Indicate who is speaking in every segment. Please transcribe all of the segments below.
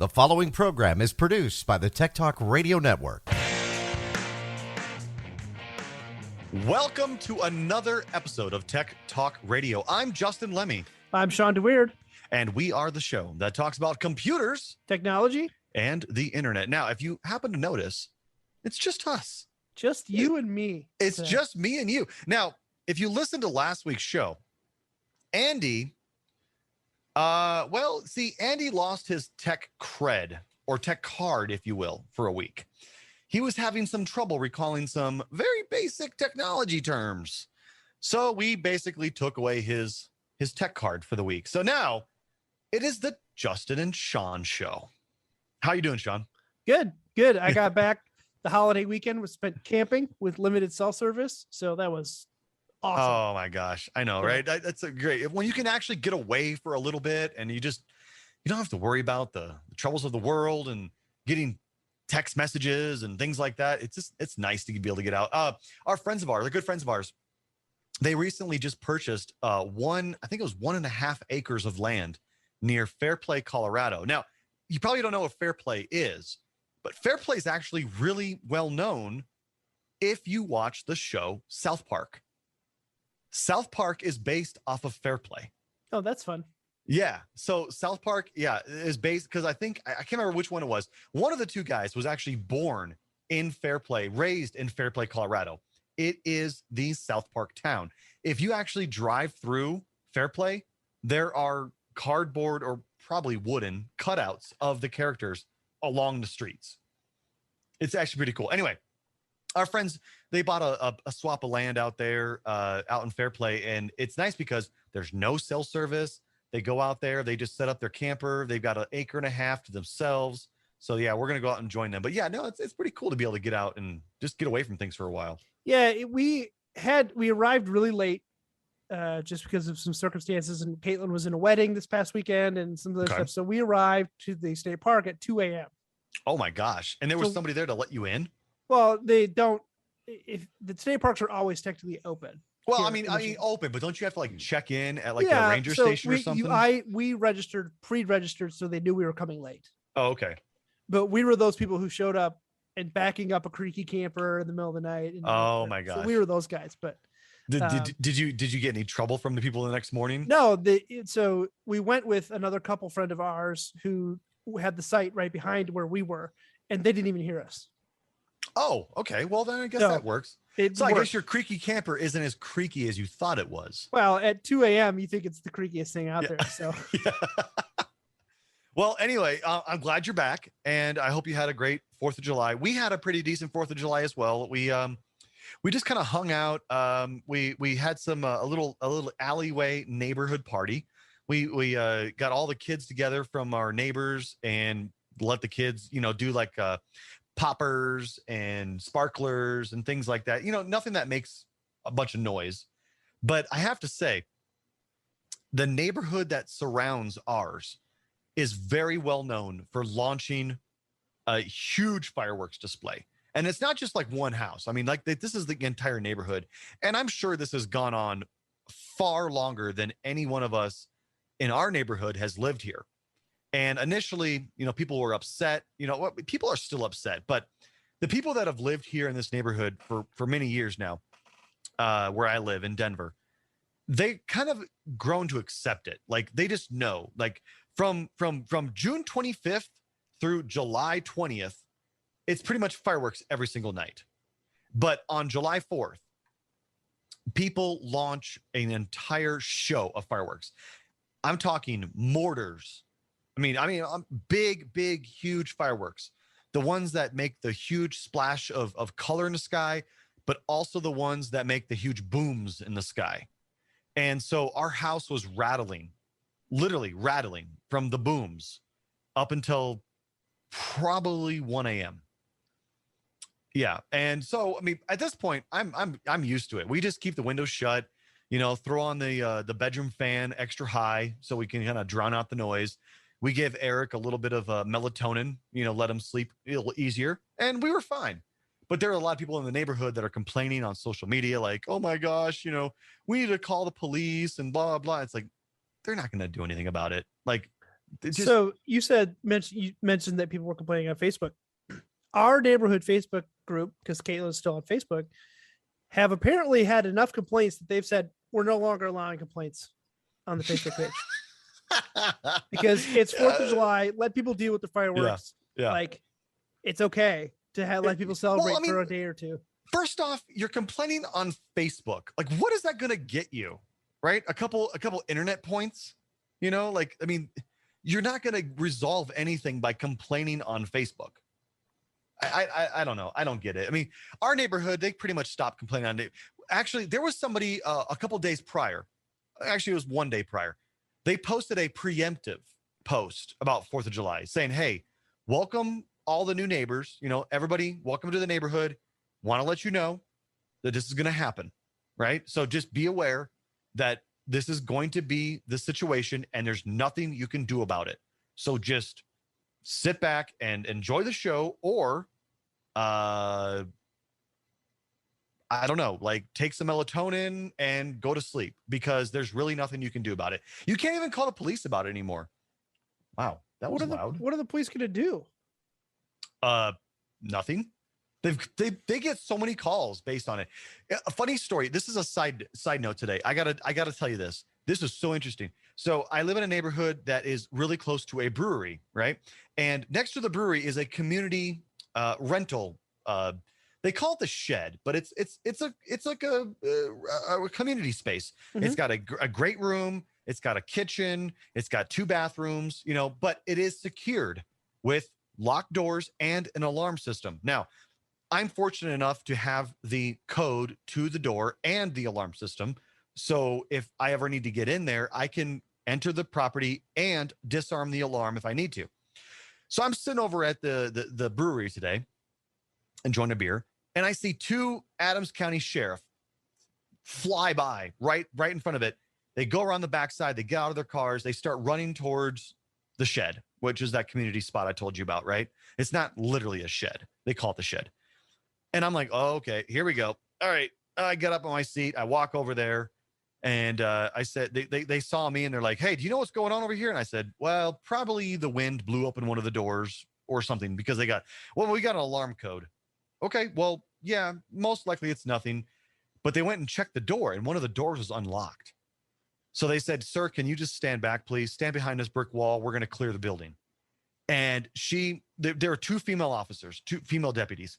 Speaker 1: The following program is produced by the Tech Talk Radio Network.
Speaker 2: Welcome to another episode of Tech Talk Radio. I'm Justin Lemmy.
Speaker 3: I'm Shawn Weird.
Speaker 2: And we are the show that talks about computers,
Speaker 3: technology,
Speaker 2: and the internet. Now, if you happen to notice, it's just us.
Speaker 3: Just you and me.
Speaker 2: It's just me and you. Now, if you listened to last week's show, Andy, Andy lost his tech cred, or tech card, if you will, for a week. He was having some trouble recalling some very basic technology terms. So we basically took away his tech card for the week. So now it is the Justin and Shawn show. How you doing, Shawn?
Speaker 3: Good. I got back the holiday weekend, was spent camping with limited cell service. So that was awesome.
Speaker 2: Oh my gosh. I know, right? That's a great, when you can actually get away for a little bit and you don't have to worry about the troubles of the world and getting text messages and things like that. It's nice to be able to get out. Our friends of ours, they're good friends of ours. They recently just purchased I think it was 1.5 acres of land near Fairplay, Colorado. Now, you probably don't know what Fairplay is, but Fairplay is actually really well known if you watch the show South Park. South Park is based off of Fairplay.
Speaker 3: Oh, that's fun.
Speaker 2: Yeah. So South Park, is based because I can't remember which one it was. One of the two guys was actually born in Fairplay, raised in Fairplay, Colorado. It is the South Park town. If you actually drive through Fairplay, there are cardboard or probably wooden cutouts of the characters along the streets. It's actually pretty cool. Anyway, our friends, they bought a swap of land out there, out in Fairplay, and it's nice because there's no cell service. They go out there, they just set up their camper. They've got 1.5 acres to themselves. So yeah, we're gonna go out and join them. But yeah, no, it's pretty cool to be able to get out and just get away from things for a while.
Speaker 3: Yeah, we arrived really late, just because of some circumstances, and Caitlin was in a wedding this past weekend and some other stuff. So we arrived to the state park at 2 a.m.
Speaker 2: Oh my gosh! And there was somebody there to let you in?
Speaker 3: Well, they don't. If the state parks are always technically open.
Speaker 2: Well, I mean, open, but don't you have to like check in at like the ranger station or something?
Speaker 3: We pre-registered, so they knew we were coming late.
Speaker 2: Oh, okay.
Speaker 3: But we were those people who showed up and backing up a creaky camper in the middle of the night.
Speaker 2: Oh my gosh.
Speaker 3: So we were those guys. But
Speaker 2: did you get any trouble from the people the next morning?
Speaker 3: No. So we went with another couple friend of ours who had the site right behind where we were, and they didn't even hear us.
Speaker 2: Oh, okay. Well, then I guess that works. I guess your creaky camper isn't as creaky as you thought it was.
Speaker 3: Well, at 2 a.m., you think it's the creakiest thing out there. So.
Speaker 2: Yeah. Well, anyway, I'm glad you're back, and I hope you had a great 4th of July. We had a pretty decent 4th of July as well. We just kind of hung out. We had some a little alleyway neighborhood party. We got all the kids together from our neighbors and let the kids, do like poppers and sparklers and things like that. Nothing that makes a bunch of noise. But I have to say, the neighborhood that surrounds ours is very well known for launching a huge fireworks display. And it's not just like one house. I mean, like this is the entire neighborhood. And I'm sure this has gone on far longer than any one of us in our neighborhood has lived here. And initially, people were upset. People are still upset, but the people that have lived here in this neighborhood for many years now, where I live in Denver, they kind of grown to accept it. Like they just know, like from June 25th through July 20th, it's pretty much fireworks every single night. But on July 4th, people launch an entire show of fireworks. I'm talking mortars. I mean, big, huge fireworks. The ones that make the huge splash of color in the sky, but also the ones that make the huge booms in the sky. And so our house was literally rattling from the booms up until probably 1 a.m. Yeah. And so, I mean, at this point, I'm used to it. We just keep the windows shut, throw on the bedroom fan extra high so we can kind of drown out the noise. We gave Eric a little bit of melatonin, let him sleep a little easier, and we were fine. But there are a lot of people in the neighborhood that are complaining on social media, like, oh my gosh, we need to call the police and blah, blah. It's like, they're not going to do anything about it. Like,
Speaker 3: So you mentioned that people were complaining on Facebook. Our neighborhood Facebook group, because Caitlin's still on Facebook, have apparently had enough complaints that they've said we're no longer allowing complaints on the Facebook page because it's 4th of July. Let people deal with the fireworks.
Speaker 2: Yeah.
Speaker 3: Like it's okay to let people celebrate for a day or two.
Speaker 2: First off, you're complaining on Facebook. Like, what is that going to get you? Right? A couple internet points, you know, like, I mean, you're not going to resolve anything by complaining on Facebook. I don't know. I don't get it. I mean, our neighborhood, they pretty much stopped complaining on it. Actually, there was somebody a couple days prior. Actually, it was one day prior. They posted a preemptive post about 4th of July saying, hey, welcome all the new neighbors. You know, everybody, welcome to the neighborhood. Want to let you know that this is going to happen, right? So just be aware that this is going to be the situation and there's nothing you can do about it. So just sit back and enjoy the show, or I don't know, like take some melatonin and go to sleep, because there's really nothing you can do about it. You can't even call the police about it anymore. Wow, that was loud.
Speaker 3: What are the police going to do?
Speaker 2: Nothing. They get so many calls based on it. A funny story. This is a side note today. I gotta tell you this. This is so interesting. So I live in a neighborhood that is really close to a brewery, right? And next to the brewery is a community rental. They call it the Shed, but it's like a community space. Mm-hmm. It's got a great room. It's got a kitchen. It's got 2 bathrooms, you know, but it is secured with locked doors and an alarm system. Now, I'm fortunate enough to have the code to the door and the alarm system. So if I ever need to get in there, I can enter the property and disarm the alarm if I need to. So I'm sitting over at the brewery today, enjoying a beer, and I see 2 Adams County sheriff fly by right in front of it. They go around the backside, they get out of their cars, they start running towards the Shed, which is that community spot I told you about, right? It's not literally a shed. They call it the Shed. And I'm like, oh, okay, here we go. All right. I get up on my seat. I walk over there, and I said, they saw me and they're like, hey, do you know what's going on over here? And I said, well, probably the wind blew open one of the doors or something, because we got an alarm code. Okay, well, yeah, most likely it's nothing. But they went and checked the door, and one of the doors was unlocked. So they said, sir, can you just stand back, please? Stand behind this brick wall. We're going to clear the building. And there were 2 female officers, 2 female deputies.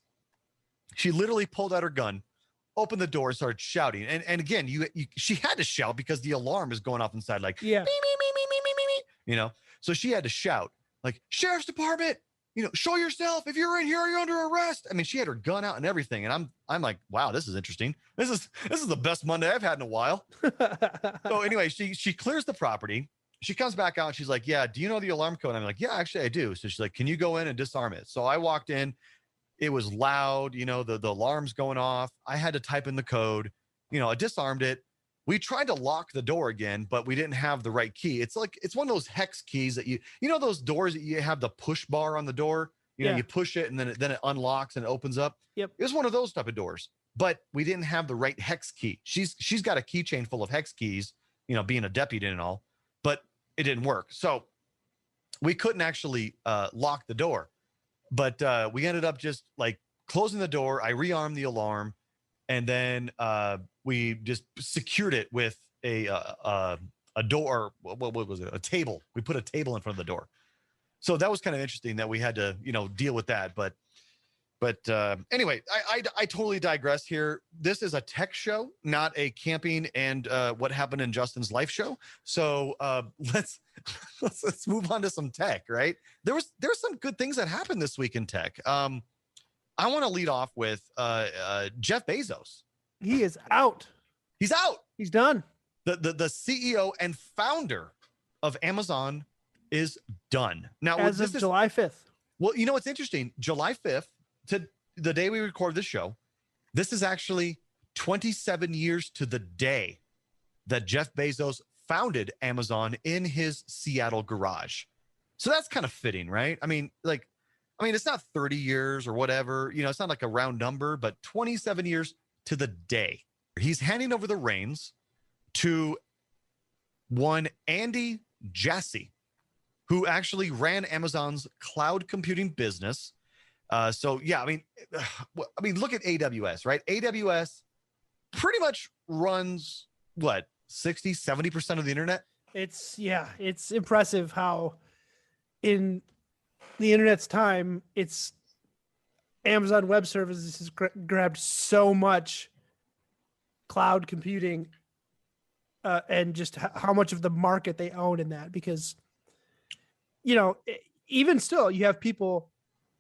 Speaker 2: She literally pulled out her gun, opened the door, and started shouting. And again, she had to shout because the alarm is going off inside, like,
Speaker 3: yeah,
Speaker 2: me, you know? So she had to shout, like, Sheriff's Department, you know, show yourself. If you're in here, you're under arrest. I mean, she had her gun out and everything. And I'm like, wow, this is interesting. This is the best Monday I've had in a while. So anyway, she clears the property. She comes back out and she's like, yeah, do you know the alarm code? And I'm like, yeah, actually I do. So she's like, can you go in and disarm it? So I walked in. It was loud, you know, the alarm's going off. I had to type in the code, you know, I disarmed it. We tried to lock the door again, but we didn't have the right key. It's one of those hex keys that you know, those doors that you have the push bar on the door, you know, you push it and then it unlocks and it opens up.
Speaker 3: Yep.
Speaker 2: It was one of those type of doors, but we didn't have the right hex key. She's got a keychain full of hex keys, you know, being a deputy and all, but it didn't work. So we couldn't actually lock the door. But we ended up just like closing the door. I rearmed the alarm, and then we just secured it with a door. What was it? A table. We put a table in front of the door. So that was kind of interesting that we had to, you know, deal with that. But anyway, I totally digress here. This is a tech show, not a camping and what happened in Justin's life show. So let's move on to some tech, right? There's some good things that happened this week in tech. I want to lead off with Jeff Bezos.
Speaker 3: He is out.
Speaker 2: He's out.
Speaker 3: He's done.
Speaker 2: The CEO and founder of Amazon is done. Now,
Speaker 3: as of July 5th.
Speaker 2: Well, you know, it's interesting. July 5th, to the day we record this show, this is actually 27 years to the day that Jeff Bezos founded Amazon in his Seattle garage. So that's kind of fitting, right? I mean, it's not 30 years or whatever, you know, it's not like a round number, but 27 years to the day. He's handing over the reins to one Andy Jassy. who actually ran Amazon's cloud computing business. So yeah, I mean, look at AWS, right? AWS pretty much runs what, 60-70% of the internet.
Speaker 3: It's impressive how in the internet's time, it's Amazon Web Services has grabbed so much cloud computing and just how much of the market they own in that. Because, even still, you have people,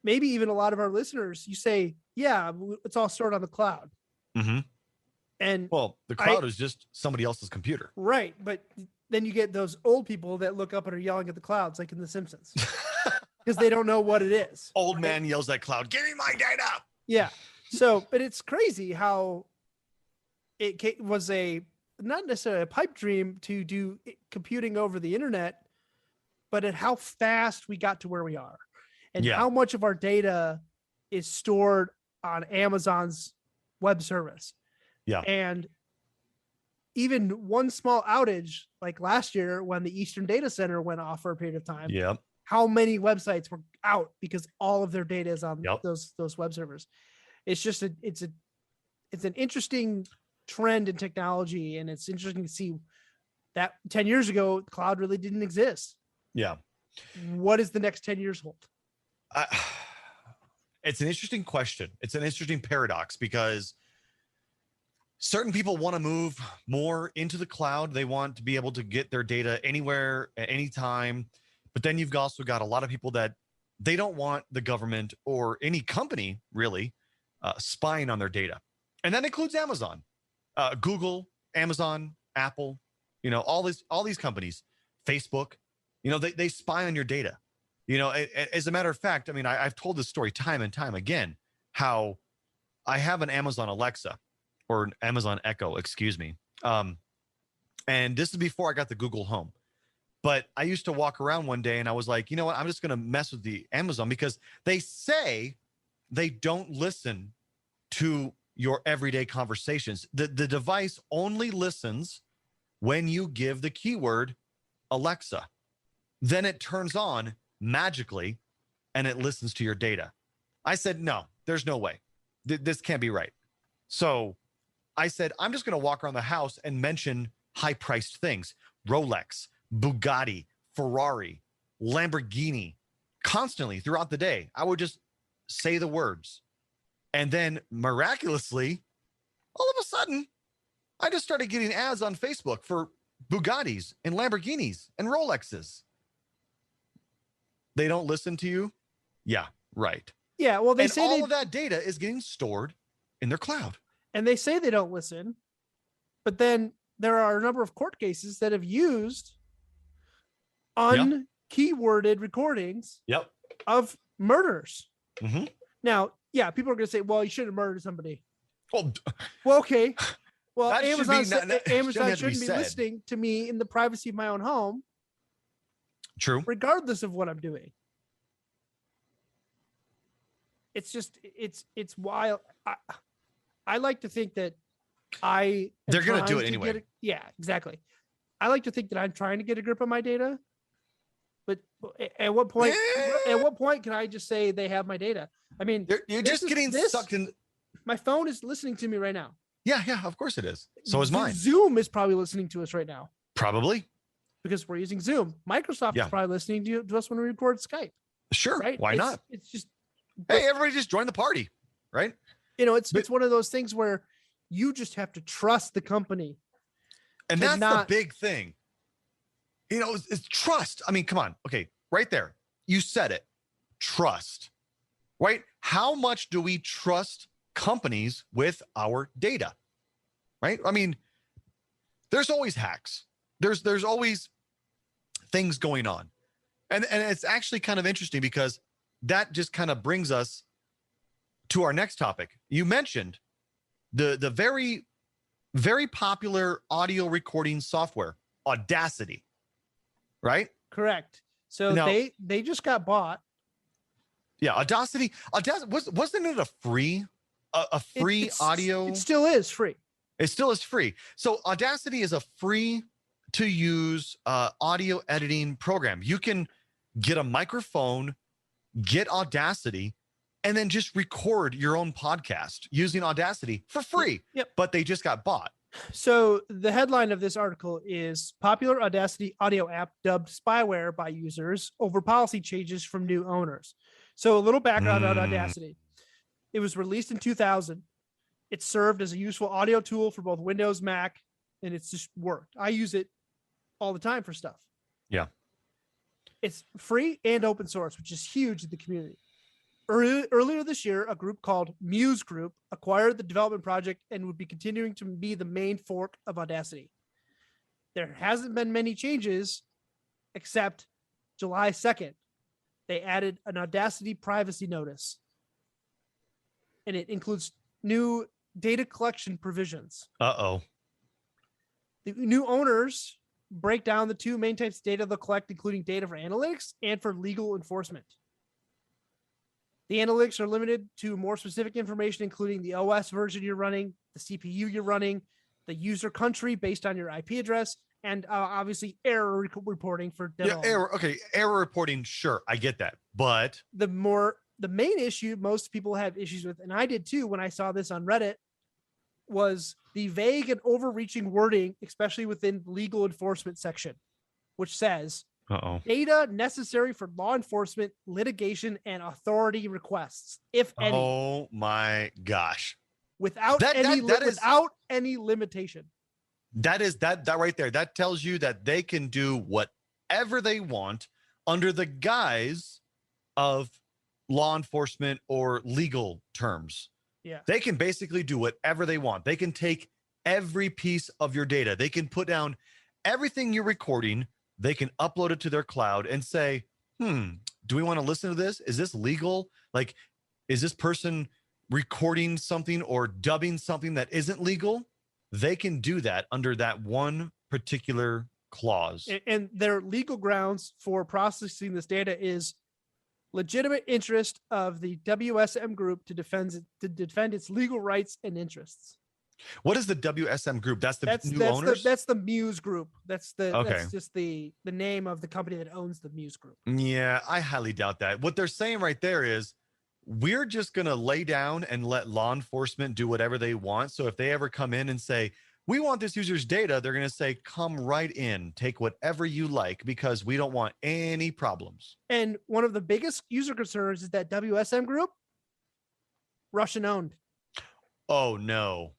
Speaker 3: maybe even a lot of our listeners, you say, yeah, it's all stored on the cloud.
Speaker 2: Mm-hmm.
Speaker 3: And
Speaker 2: well, the cloud is just somebody else's computer.
Speaker 3: Right. But then you get those old people that look up and are yelling at the clouds, like in The Simpsons, because they don't know what it is.
Speaker 2: Old man yells at cloud, give me my data.
Speaker 3: Yeah. So, but it's crazy how it was not necessarily a pipe dream to do computing over the internet, but at how fast we got to where we are and how much of our data is stored on Amazon's web service.
Speaker 2: Yeah.
Speaker 3: And even one small outage, like last year when the Eastern Data Center went off for a period of time, how many websites were out because all of their data is on those web servers. It's just it's an interesting trend in technology, and it's interesting to see that 10 years ago, the cloud really didn't exist.
Speaker 2: Yeah.
Speaker 3: What does the next 10 years hold?
Speaker 2: It's an interesting question. It's an interesting paradox because certain people want to move more into the cloud. They want to be able to get their data anywhere at any time. But then you've also got a lot of people that they don't want the government or any company really spying on their data. And that includes Amazon, Google, Amazon, Apple, all these companies, Facebook, they spy on your data. As a matter of fact, I mean, I've told this story time and time again, how I have an Amazon Alexa or an Amazon Echo, excuse me. And this is before I got the Google Home. But I used to walk around one day and I was like, you know what? I'm just going to mess with the Amazon because they say they don't listen to your everyday conversations. The device only listens when you give the keyword Alexa. Then it turns on magically and it listens to your data. I said, no, there's no way. This can't be right. So I said, I'm just going to walk around the house and mention high-priced things. Rolex, Bugatti, Ferrari, Lamborghini, constantly throughout the day. I would just say the words. And then miraculously, all of a sudden, I just started getting ads on Facebook for Bugattis and Lamborghinis and Rolexes. They don't listen to you? Yeah, right.
Speaker 3: Yeah, well, they say
Speaker 2: all of that data is getting stored in their cloud.
Speaker 3: And they say they don't listen, but then there are a number of court cases that have used unkeyworded recordings of murders.
Speaker 2: Mm-hmm.
Speaker 3: Now, people are going to say, well, you shouldn't have murdered somebody.
Speaker 2: Well,
Speaker 3: okay. Well, Amazon shouldn't be
Speaker 2: said.
Speaker 3: listening to me in the privacy of my own home.
Speaker 2: True.
Speaker 3: Regardless of what I'm doing. It's just, it's wild. I like to think that they're going to
Speaker 2: do it anyway.
Speaker 3: Yeah, exactly. I like to think that I'm trying to get a grip on my data, but at what point can I just say they have my data? I mean,
Speaker 2: you're just getting sucked in.
Speaker 3: My phone is listening to me right now.
Speaker 2: Yeah, of course it is. So is mine.
Speaker 3: Zoom is probably listening to us right now.
Speaker 2: Probably.
Speaker 3: Because we're using Zoom. Microsoft is probably listening to us when we record Skype.
Speaker 2: Sure.
Speaker 3: Right?
Speaker 2: Why not?
Speaker 3: It's just,
Speaker 2: hey, everybody just join the party, right?
Speaker 3: It's one of those things where you just have to trust the company.
Speaker 2: And that's the big thing. It's trust. I mean, come on. Okay, right there. You said it. Trust. Right? How much do we trust companies with our data? Right? I mean, there's always hacks. There's always things going on. And it's actually kind of interesting because that just kind of brings us to our next topic. You mentioned the very, very popular audio recording software, Audacity, right?
Speaker 3: Correct. So now, they just got bought.
Speaker 2: Yeah, Audacity wasn't it a free audio?
Speaker 3: It still is free.
Speaker 2: It still is free. So Audacity is a free to use audio editing program. You can get a microphone, get Audacity, and then just record your own podcast using Audacity for free.
Speaker 3: Yep.
Speaker 2: But they just got bought.
Speaker 3: So the headline of this article is popular Audacity audio app dubbed spyware by users over policy changes from new owners. So a little background on Audacity. It was released in 2000. It served as a useful audio tool for both Windows, Mac, and it's just worked. I use it all the time for stuff.
Speaker 2: Yeah.
Speaker 3: It's free and open source, which is huge in the community. Earlier this year, a group called Muse Group acquired the development project and would be continuing to be the main fork of Audacity. There hasn't been many changes, except July 2nd, they added an Audacity privacy notice, and it includes new data collection provisions.
Speaker 2: Uh-oh.
Speaker 3: The new owners break down the two main types of data they'll collect, including data for analytics and for legal enforcement. The analytics are limited to more specific information, including the OS version you're running, the CPU you're running, the user country based on your IP address, and obviously error reporting for development.
Speaker 2: Error reporting, sure, I get that. But
Speaker 3: the main issue most people have issues with, and I did too when I saw this on Reddit, was the vague and overreaching wording, especially within the legal enforcement section, which says data necessary for law enforcement, litigation, and authority requests, if any.
Speaker 2: Oh my gosh.
Speaker 3: Without any limitation.
Speaker 2: That right there. That tells you that they can do whatever they want under the guise of law enforcement or legal terms.
Speaker 3: Yeah.
Speaker 2: They can basically do whatever they want. They can take every piece of your data. They can put down everything you're recording. They can upload it to their cloud and say, do we want to listen to this? Is this legal? Like, is this person recording something or dubbing something that isn't legal? They can do that under that one particular clause.
Speaker 3: And their legal grounds for processing this data is legitimate interest of the WSM group to defend its legal rights and interests.
Speaker 2: What is the WSM group? That's new owners?
Speaker 3: That's the Muse Group. That's just the name of the company that owns the Muse Group.
Speaker 2: Yeah, I highly doubt that. What they're saying right there is we're just going to lay down and let law enforcement do whatever they want. So if they ever come in and say, we want this user's data, they're going to say, come right in, take whatever you like, because we don't want any problems.
Speaker 3: And one of the biggest user concerns is that WSM Group, Russian owned.
Speaker 2: Oh, no.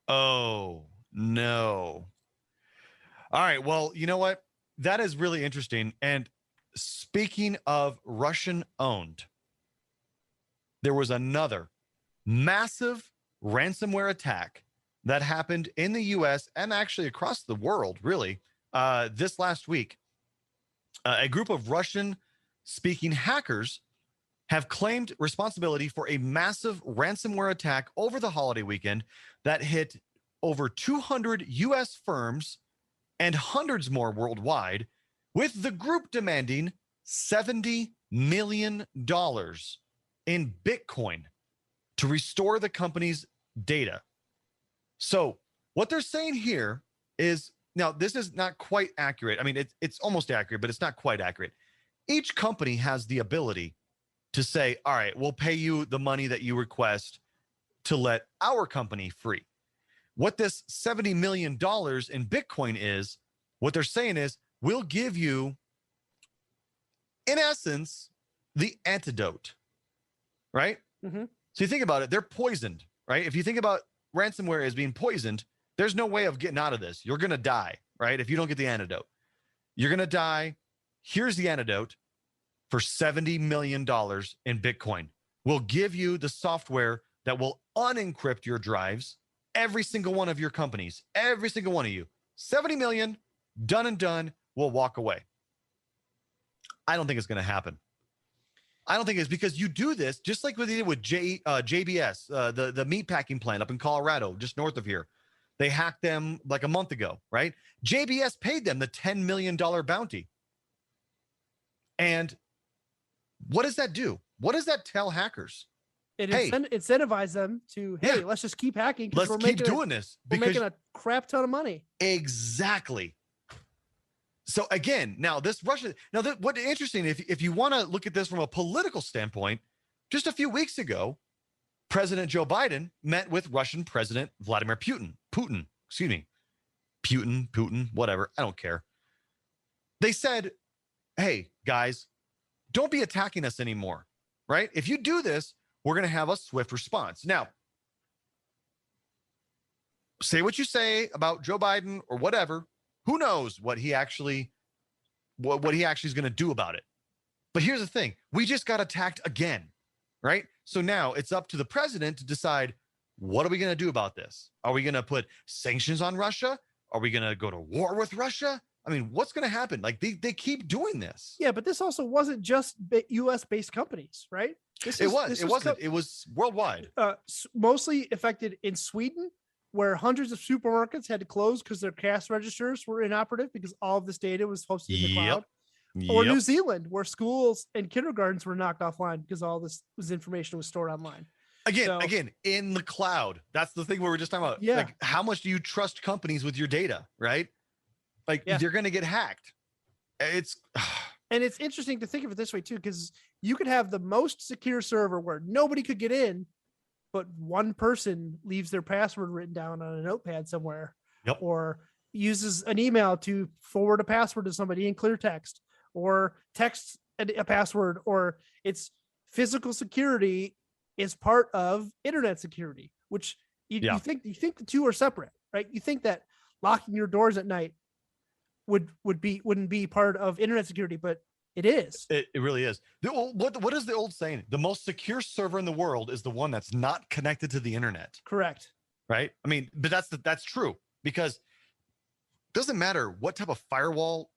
Speaker 2: Oh, no. All right. Well, you know what? That is really interesting. And speaking of Russian owned, there was another massive ransomware attack that happened in the US and actually across the world, really, this last week. A group of Russian-speaking hackers have claimed responsibility for a massive ransomware attack over the holiday weekend that hit over 200 US firms and hundreds more worldwide, with the group demanding $70 million in Bitcoin to restore the company's data. So what they're saying here is, now this is not quite accurate. I mean, it's almost accurate, but it's not quite accurate. Each company has the ability to say, all right, we'll pay you the money that you request to let our company free. What this $70 million in Bitcoin is, what they're saying is, we'll give you, in essence, the antidote, right?
Speaker 3: Mm-hmm.
Speaker 2: So you think about it, they're poisoned, right? If you think about ransomware as being poisoned, there's no way of getting out of this. You're going to die, right? If you don't get the antidote, you're going to die. Here's the antidote for $70 million in Bitcoin. We'll give you the software that will unencrypt your drives, every single one of your companies, every single one of you. 70 million, done and done, we'll walk away. I don't think it's going to happen. I don't think it's because you do this just like what they did with JBS, the meatpacking plant up in Colorado, just north of here. They hacked them like a month ago, right? JBS paid them the $10 million bounty. And what does that do? What does that tell hackers?
Speaker 3: It incentivizes them to, hey, let's just keep hacking.
Speaker 2: Let's keep doing this.
Speaker 3: We're making a crap ton of money.
Speaker 2: Exactly. So again, now this Russia, what's interesting, if you want to look at this from a political standpoint, just a few weeks ago, President Joe Biden met with Russian President Vladimir Putin, whatever. I don't care. They said, hey, guys, don't be attacking us anymore, right? If you do this, we're going to have a swift response. Now, say what you say about Joe Biden or whatever. Who knows what he actually is going to do about it. But here's the thing. We just got attacked again, right? So now it's up to the president to decide, what are we going to do about this? Are we going to put sanctions on Russia? Are we going to go to war with Russia? I mean, what's going to happen? Like they keep doing this.
Speaker 3: Yeah, but this also wasn't just US based companies, right?
Speaker 2: It was worldwide.
Speaker 3: Mostly affected in Sweden, where hundreds of supermarkets had to close because their cash registers were inoperative because all of this data was hosted in the cloud. Or New Zealand, where schools and kindergartens were knocked offline because all this information was stored online.
Speaker 2: Again, in the cloud. That's the thing we were just talking about.
Speaker 3: Yeah.
Speaker 2: Like, how much do you trust companies with your data, right? Like, you're going to get hacked. And
Speaker 3: it's interesting to think of it this way, too, because you could have the most secure server where nobody could get in, but one person leaves their password written down on a notepad somewhere, or uses an email to forward a password to somebody in clear text, or texts a password, or it's physical security is part of internet security, which you think the two are separate, right? You think that locking your doors at night wouldn't be part of internet security, but it is.
Speaker 2: It really is. What is the old saying? The most secure server in the world is the one that's not connected to the internet.
Speaker 3: Correct.
Speaker 2: Right? I mean, but that's true, because it doesn't matter what type of firewall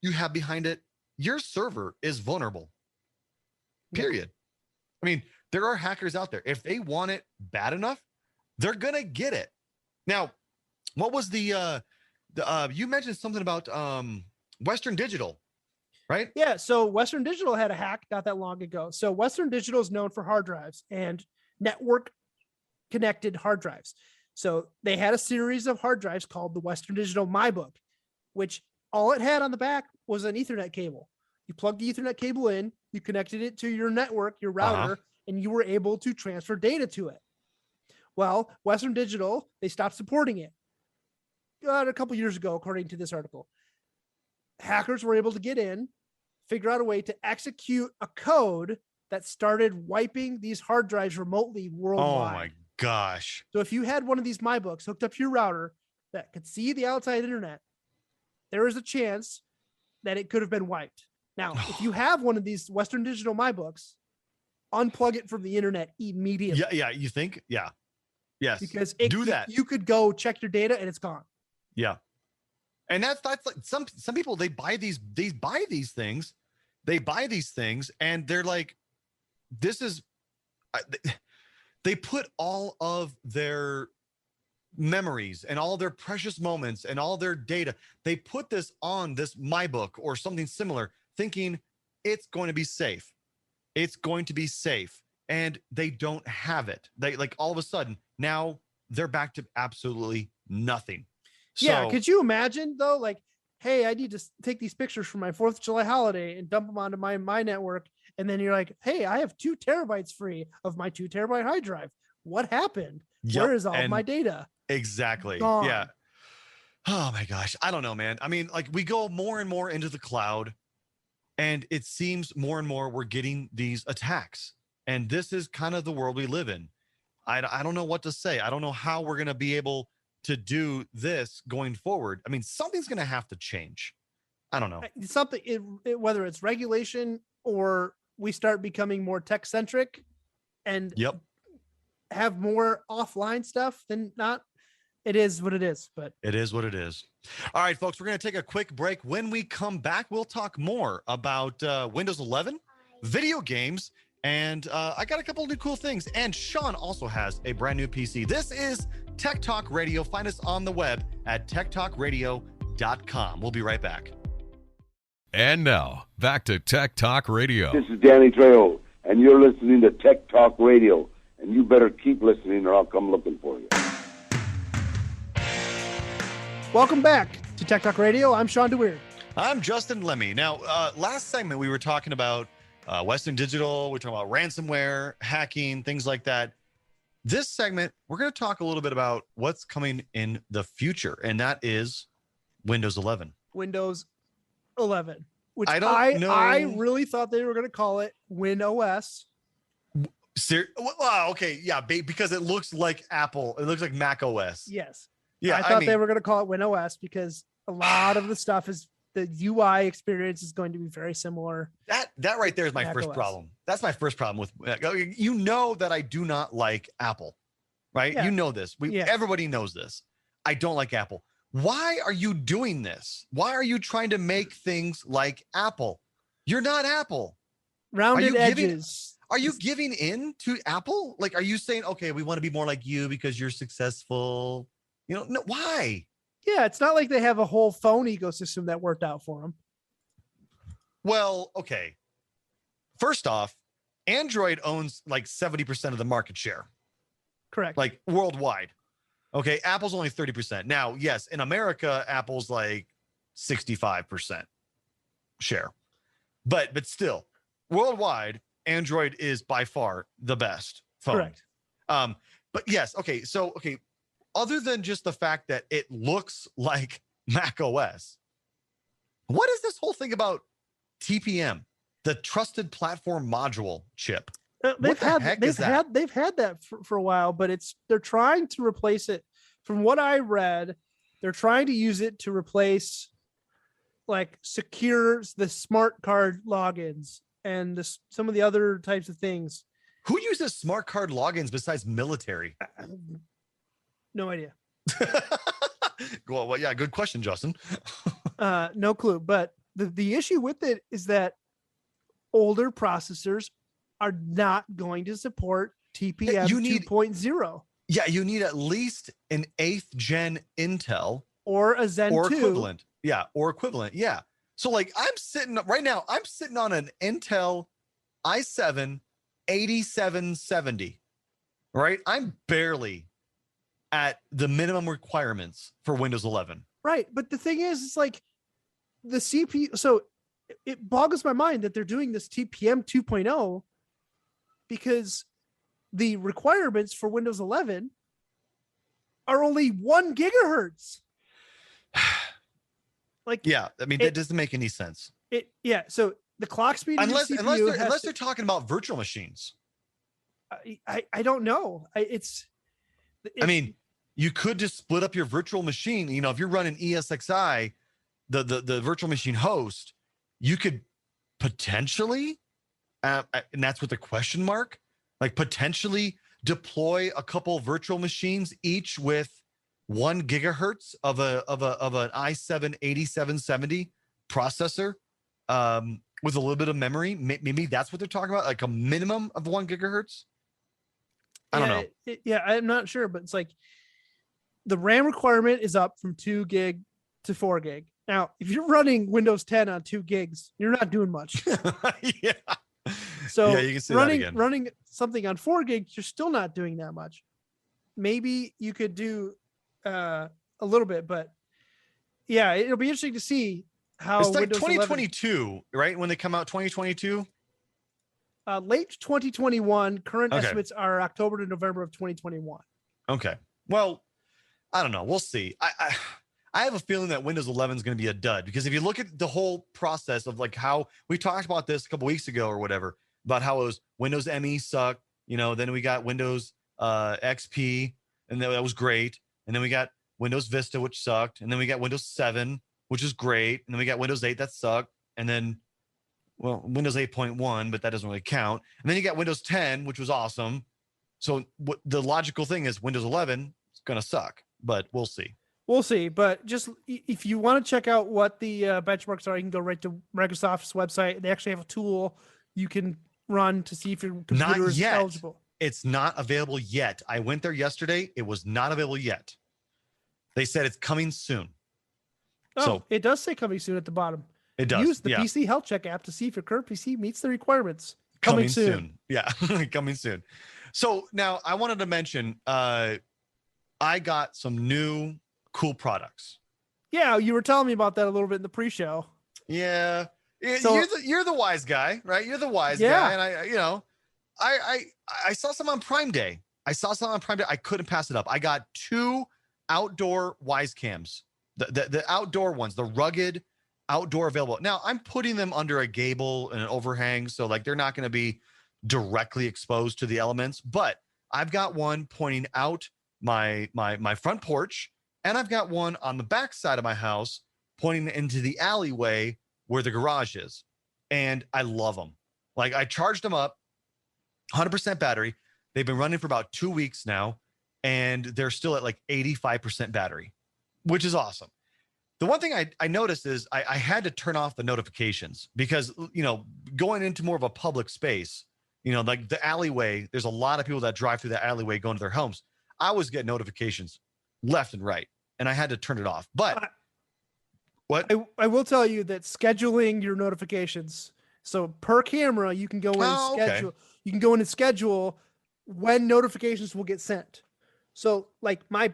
Speaker 2: you have behind it, your server is vulnerable. Period. I mean, there are hackers out there. If they want it bad enough, they're gonna get it. Now, what was the you mentioned something about Western Digital, right?
Speaker 3: Yeah. So Western Digital had a hack not that long ago. So Western Digital is known for hard drives and network connected hard drives. So they had a series of hard drives called the Western Digital MyBook, which all it had on the back was an Ethernet cable. You plugged the Ethernet cable in, you connected it to your network, your router, and you were able to transfer data to it. Well, Western Digital, they stopped supporting it a couple years ago, according to this article. Hackers were able to get in, figure out a way to execute a code that started wiping these hard drives remotely worldwide.
Speaker 2: Oh my gosh.
Speaker 3: So if you had one of these MyBooks hooked up to your router that could see the outside internet, there is a chance that it could have been wiped. Now, if you have one of these Western Digital MyBooks, unplug it from the internet immediately.
Speaker 2: Yeah. You think? Yeah. Yes.
Speaker 3: Because
Speaker 2: that.
Speaker 3: You could go check your data and it's gone.
Speaker 2: Yeah. And that's like some people, they buy these things and they're like, this is, they put all of their memories and all their precious moments and all their data. They put this on this MyBook or something similar, thinking it's going to be safe. It's going to be safe. And they don't have it. They like all of a sudden now they're back to absolutely nothing.
Speaker 3: Yeah. Could you imagine though? Like, hey, I need to take these pictures for my 4th of July holiday and dump them onto my network. And then you're like, hey, I have 2 terabytes free of my 2 terabyte hard drive. What happened? Where is all of my data?
Speaker 2: Exactly.
Speaker 3: Gone.
Speaker 2: Yeah. Oh my gosh. I don't know, man. I mean, like we go more and more into the cloud and it seems more and more we're getting these attacks. And this is kind of the world we live in. I don't know what to say. I don't know how we're going to be able to do this going forward. I mean, something's going to have to change. I don't know.
Speaker 3: Something, whether it's regulation or we start becoming more tech centric and have more offline stuff than not. It is what it is, but
Speaker 2: it is what it is. All right, folks, we're going to take a quick break. When we come back, we'll talk more about Windows 11, video games, and I got a couple of new cool things. And Shawn also has a brand new PC. This is Tech Talk Radio. Find us on the web at techtalkradio.com. We'll be right back.
Speaker 4: And now, back to Tech Talk Radio.
Speaker 5: This is Danny Trejo, and you're listening to Tech Talk Radio. And you better keep listening or I'll come looking for you.
Speaker 3: Welcome back to Tech Talk Radio. I'm Shawn DeWeer.
Speaker 2: I'm Justin Lemmy. Now, last segment we were talking about Western Digital. We're talking about ransomware, hacking, things like that. This segment, we're going to talk a little bit about what's coming in the future, and that is Windows 11.
Speaker 3: Windows 11, which
Speaker 2: I don't know.
Speaker 3: I really thought they were going to call it WinOS.
Speaker 2: Wow, okay, yeah, because it looks like Apple. It looks like Mac OS.
Speaker 3: Yes.
Speaker 2: Yeah,
Speaker 3: I thought they were going to call it WinOS because a lot of the stuff is the UI experience is going to be very similar.
Speaker 2: That right there is my
Speaker 3: Mac
Speaker 2: first
Speaker 3: OS.
Speaker 2: problem. That's my first problem with that I do not like Apple, right?
Speaker 3: Yeah.
Speaker 2: You know this. Everybody knows this. I don't like Apple. Why are you doing this? Why are you trying to make things like Apple? You're not Apple.
Speaker 3: Rounded edges.
Speaker 2: Are you giving in to Apple? Like, are you saying, okay, we want to be more like you because you're successful? No, why?
Speaker 3: Yeah, it's not like they have a whole phone ecosystem that worked out for them.
Speaker 2: Well, okay. First off, Android owns like 70% of the market share,
Speaker 3: Correct.
Speaker 2: like worldwide. Okay, Apple's only 30%. Now, yes, in America, Apple's like 65% share. But still, worldwide, Android is by far the best phone.
Speaker 3: Correct.
Speaker 2: But yes, okay, so other than just the fact that it looks like Mac OS, what is this whole thing about TPM, the Trusted Platform Module chip?
Speaker 3: They've had that for a while, but they're trying to replace it. From what I read, they're trying to use it to replace like secures the smart card logins and some of the other types of things.
Speaker 2: Who uses smart card logins besides military?
Speaker 3: No idea.
Speaker 2: Well, yeah, good question, Justin.
Speaker 3: No clue. But the issue with it is that older processors are not going to support TPM 2.0.
Speaker 2: Yeah, you need at least an 8th gen Intel
Speaker 3: or a Zen 2
Speaker 2: equivalent. Yeah, or equivalent. Yeah. So like I'm sitting on an Intel i7 8770. Right? I'm barely at the minimum requirements for Windows 11.
Speaker 3: Right. But the thing is, it's like the CPU. So it boggles my mind that they're doing this TPM 2.0 because the requirements for Windows 11 are only 1 gigahertz. Like,
Speaker 2: yeah, I mean, that doesn't make any sense.
Speaker 3: So the clock speed
Speaker 2: unless they're talking about virtual machines.
Speaker 3: I don't know.
Speaker 2: I mean, you could just split up your virtual machine. If you're running ESXi, the virtual machine host, you could potentially, and that's with the question mark, like potentially deploy a couple virtual machines, each with 1 gigahertz of an i7 8770 processor, with a little bit of memory. Maybe that's what they're talking about, like a minimum of 1 gigahertz. I don't know.
Speaker 3: I'm not sure, but it's like the RAM requirement is up from 2 gig to 4 gig. Now, if you're running Windows 10 on 2 gigs, you're not doing much.
Speaker 2: Yeah.
Speaker 3: So
Speaker 2: yeah, you can see that again.
Speaker 3: running something on 4 gigs, you're still not doing that much. Maybe you could do a little bit, but yeah, it'll be interesting to see how
Speaker 2: it's like
Speaker 3: Windows
Speaker 2: 2022,
Speaker 3: 11,
Speaker 2: right? When they come out, 2022.
Speaker 3: Late 2021. Current
Speaker 2: Okay.
Speaker 3: estimates are October to November of 2021.
Speaker 2: Okay. Well, I don't know. We'll see. I have a feeling that Windows 11 is going to be a dud, because if you look at the whole process of like how we talked about this a couple weeks ago or whatever, about how it was Windows ME sucked, then we got Windows XP, and that was great. And then we got Windows Vista, which sucked. And then we got Windows 7, which is great. And then we got Windows 8 that sucked. And then, well, Windows 8.1, but that doesn't really count. And then you got Windows 10, which was awesome. So the logical thing is Windows 11 is going to suck, but we'll see.
Speaker 3: We'll see. But just if you want to check out what the benchmarks are, you can go right to Microsoft's website. They actually have a tool you can run to see if your computer is eligible.
Speaker 2: It's not available yet. I went there yesterday. It was not available yet. They said it's coming soon.
Speaker 3: Oh,
Speaker 2: so
Speaker 3: it does say coming soon at the bottom.
Speaker 2: It does.
Speaker 3: Use the PC Health Check app to see if your current PC meets the requirements. Coming soon.
Speaker 2: Yeah, coming soon. So now I wanted to mention, I got some new cool products.
Speaker 3: Yeah, you were telling me about that a little bit in the pre-show.
Speaker 2: Yeah.
Speaker 3: So-
Speaker 2: You're the wise guy, right? You're the wise
Speaker 3: Yeah.
Speaker 2: guy. And I saw some on Prime Day. I couldn't pass it up. I got 2 outdoor Wyze cams, the outdoor ones, the rugged outdoor available. Now I'm putting them under a gable and an overhang. So like, they're not going to be directly exposed to the elements, but I've got one pointing out my front porch, and I've got one on the back side of my house pointing into the alleyway where the garage is. And I love them. Like, I charged them up, 100% battery. They've been running for about 2 weeks now, and they're still at like 85% battery, which is awesome. The one thing I noticed is I had to turn off the notifications because, going into more of a public space, like the alleyway, there's a lot of people that drive through the alleyway going to their homes. I was getting notifications left and right, and I had to turn it off. But what?
Speaker 3: I will tell you that scheduling your notifications. So per camera, you can go in and schedule.
Speaker 2: Okay.
Speaker 3: You can go in and schedule when notifications will get sent. So like my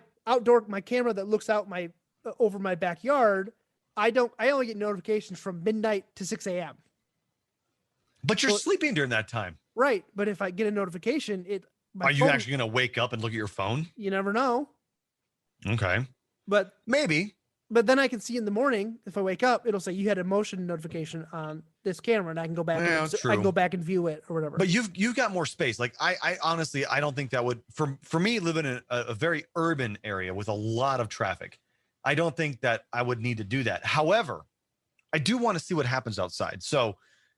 Speaker 3: camera that looks out over my backyard, I only get notifications from midnight to 6 a.m.
Speaker 2: But you're sleeping during that time.
Speaker 3: Right. But if I get a notification,
Speaker 2: Are you actually going to wake up and look at your phone?
Speaker 3: You never know.
Speaker 2: Okay.
Speaker 3: But
Speaker 2: maybe.
Speaker 3: But then I can see in the morning, if I wake up, it'll say you had a motion notification on this camera, and I can go back. I can go back and view it or whatever.
Speaker 2: But you've got more space. Like I honestly, I don't think that would for me living in a very urban area with a lot of traffic. I don't think that I would need to do that. However, I do want to see what happens outside. So,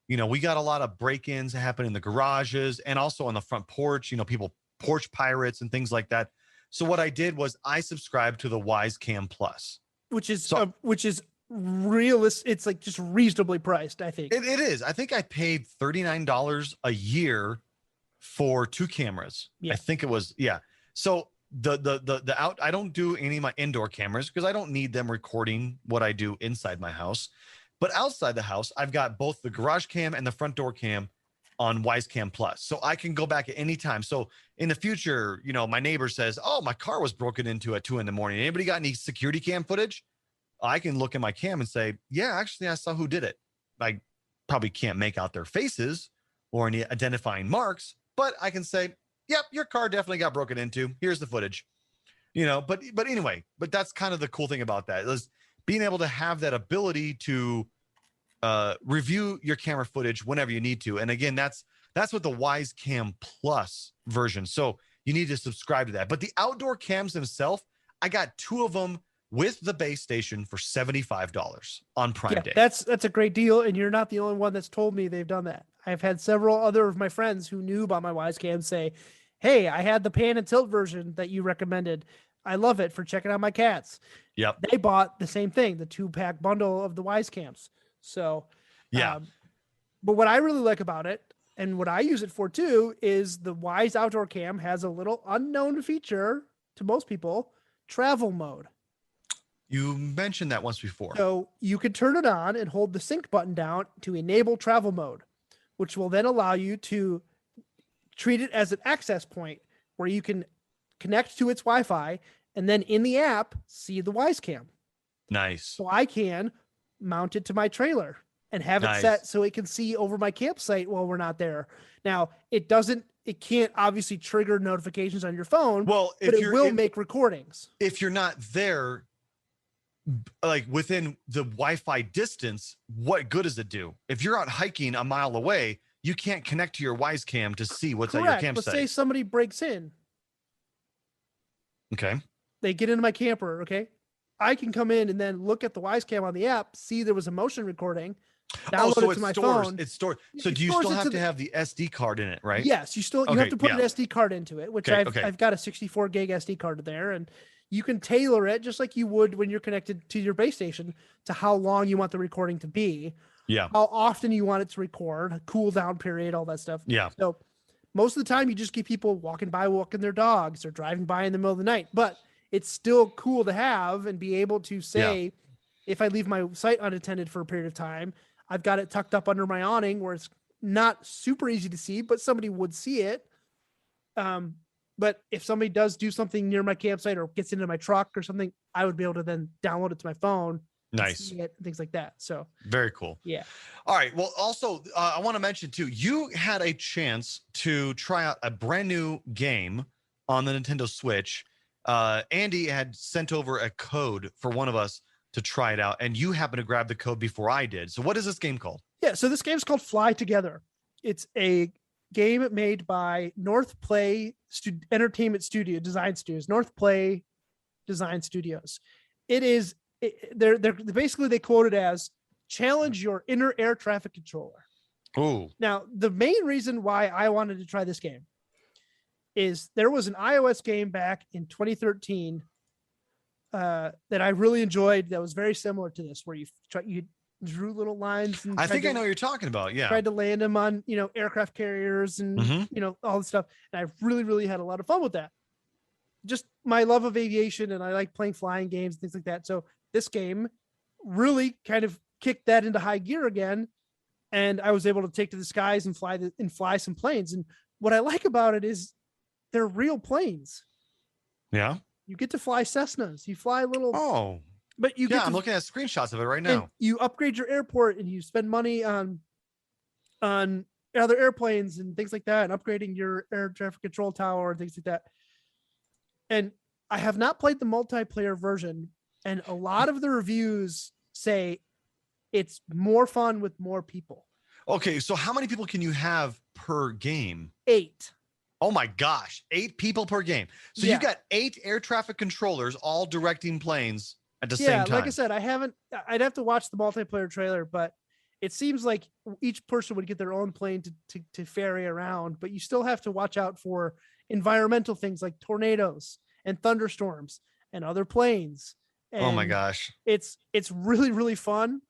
Speaker 2: we got a lot of break-ins happen in the garages and also on the front porch. People porch pirates and things like that. So what I did was I subscribed to the Wyze Cam Plus. Which is
Speaker 3: realistic. It's like just reasonably priced, I think.
Speaker 2: It is. I think I paid $39 a year for 2 cameras. Yeah. I think it was. Yeah. So I don't do any of my indoor cameras because I don't need them recording what I do inside my house. But outside the house, I've got both the garage cam and the front door cam on Wyze Cam Plus. So I can go back at any time. So in the future, my neighbor says, "Oh, my car was broken into at 2 a.m. Anybody got any security cam footage?" I can look at my cam and say, "Yeah, actually, I saw who did it." I probably can't make out their faces or any identifying marks, but I can say, "Yep, your car definitely got broken into. Here's the footage." But anyway, but that's kind of the cool thing about that is being able to have that ability to review your camera footage whenever you need to. And again, that's what the Wyze Cam Plus version. So you need to subscribe to that. But the outdoor cams themselves, I got 2 of them with the base station for $75 on Prime Day.
Speaker 3: That's a great deal. And you're not the only one that's told me they've done that. I've had several other of my friends who knew about my Wyze Cam say, "Hey, I had the pan and tilt version that you recommended. I love it for checking out my cats."
Speaker 2: Yep.
Speaker 3: They bought the same thing, the 2-pack bundle of the Wyze Cams. So,
Speaker 2: yeah.
Speaker 3: But what I really like about it, and what I use it for too, is the Wyze Outdoor Cam has a little unknown feature to most people, travel mode.
Speaker 2: You mentioned that once before.
Speaker 3: So you can turn it on and hold the sync button down to enable travel mode, which will then allow you to treat it as an access point where you can connect to its Wi-Fi and then in the app see the Wyze Cam.
Speaker 2: Nice.
Speaker 3: So I can mount it to my trailer and have it set so it can see over my campsite while we're not there. Now it can't obviously trigger notifications on your phone.
Speaker 2: Well,
Speaker 3: but it will make recordings.
Speaker 2: If you're not there, like within the Wi-Fi distance, what good does it do? If you're out hiking a mile away, you can't connect to your Wyze Cam to see what's at your campsite.
Speaker 3: Let's say somebody breaks in.
Speaker 2: Okay.
Speaker 3: They get into my camper. Okay. I can come in and then look at the Wyze Cam on the app, see there was a motion recording, download it to my phone.
Speaker 2: It's stored. So do you still have to have the SD card in it, right?
Speaker 3: Yes, you have to put an SD card into it, which I've got a 64 gig SD card there, and you can tailor it just like you would when you're connected to your base station to how long you want the recording to be.
Speaker 2: Yeah.
Speaker 3: How often you want it to record, a cool down period, all that stuff.
Speaker 2: Yeah.
Speaker 3: So most of the time you just get people walking their dogs or driving by in the middle of the night, but it's still cool to have and be able to say, if I leave my site unattended for a period of time, I've got it tucked up under my awning where it's not super easy to see, but somebody would see it. But if somebody does do something near my campsite or gets into my truck or something, I would be able to then download it to my phone
Speaker 2: Nice.
Speaker 3: seeing it, things like that. So
Speaker 2: Very cool.
Speaker 3: yeah.
Speaker 2: All right. Well, also, I want to mention too, you had a chance to try out a brand new game on the Nintendo Switch. Andy had sent over a code for one of us to try it out, and you happened to grab the code before I did. So what is this game called?
Speaker 3: Yeah, so this game's called Fly Together. It's a game made by Northplay Entertainment Studio Design Studios. Northplay Design Studios. They're basically, they quote it as challenge your inner air traffic controller.
Speaker 2: Oh,
Speaker 3: Now, the main reason why I wanted to try this game is there was an iOS game back in 2013 that I really enjoyed that was very similar to this, where you drew little lines and
Speaker 2: I think I know what you're talking about. Yeah.
Speaker 3: tried to land them on, aircraft carriers and,
Speaker 2: Mhm.
Speaker 3: All this stuff. And I really, really had a lot of fun with that. Just my love of aviation, and I like playing flying games, things like that. So this game really kind of kicked that into high gear again. And I was able to take to the skies and fly some planes. And what I like about it is they're real planes.
Speaker 2: Yeah.
Speaker 3: You get to fly Cessnas. You fly little,
Speaker 2: Oh,
Speaker 3: but you
Speaker 2: yeah.
Speaker 3: get
Speaker 2: I'm
Speaker 3: to,
Speaker 2: looking at screenshots of it right
Speaker 3: and
Speaker 2: now.
Speaker 3: you upgrade your airport, and you spend money on other airplanes and things like that, and upgrading your air traffic control tower and things like that. And I have not played the multiplayer version, and a lot of the reviews say it's more fun with more people.
Speaker 2: Okay. So how many people can you have per game?
Speaker 3: 8.
Speaker 2: Oh my gosh. 8 people per game. So
Speaker 3: Yeah.
Speaker 2: you've got 8 air traffic controllers all directing planes at the same time.
Speaker 3: Like I said, I'd have to watch the multiplayer trailer, but it seems like each person would get their own plane to ferry around, but you still have to watch out for environmental things like tornadoes and thunderstorms and other planes.
Speaker 2: Oh my
Speaker 3: And
Speaker 2: gosh.
Speaker 3: it's really, really fun.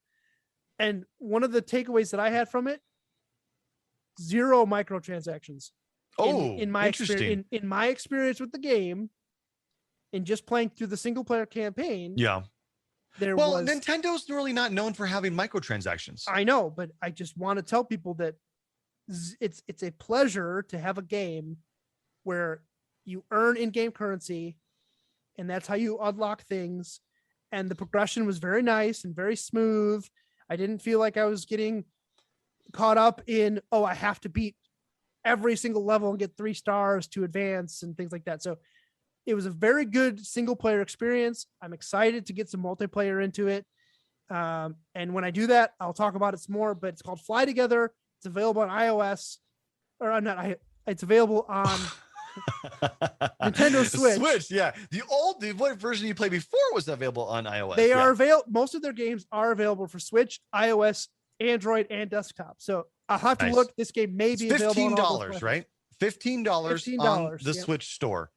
Speaker 3: And one of the takeaways that I had from it, 0 microtransactions.
Speaker 2: Oh,
Speaker 3: in my
Speaker 2: interesting.
Speaker 3: experience, in my experience with the game, and just playing through the single player campaign,
Speaker 2: Yeah.
Speaker 3: there
Speaker 2: Well,
Speaker 3: was.
Speaker 2: Nintendo's really not known for having microtransactions.
Speaker 3: I know, but I just want to tell people that it's a pleasure to have a game where you earn in-game currency, and that's how you unlock things. And the progression was very nice and very smooth. I didn't feel like I was getting caught up in, I have to beat every single level and get 3 stars to advance and things like that. So it was a very good single player experience. I'm excited to get some multiplayer into it. And when I do that, I'll talk about it some more, but it's called Fly Together. It's available on iOS, or I'm not, it's available on Nintendo Switch.
Speaker 2: Yeah. The version you played before was available on iOS.
Speaker 3: They
Speaker 2: yeah.
Speaker 3: are available. Most of their games are available for Switch, iOS, Android, and desktop. So I'll have to
Speaker 2: Nice.
Speaker 3: look. This game may
Speaker 2: It's
Speaker 3: be available on all those
Speaker 2: $15, right? $15 on the
Speaker 3: yep.
Speaker 2: Switch store.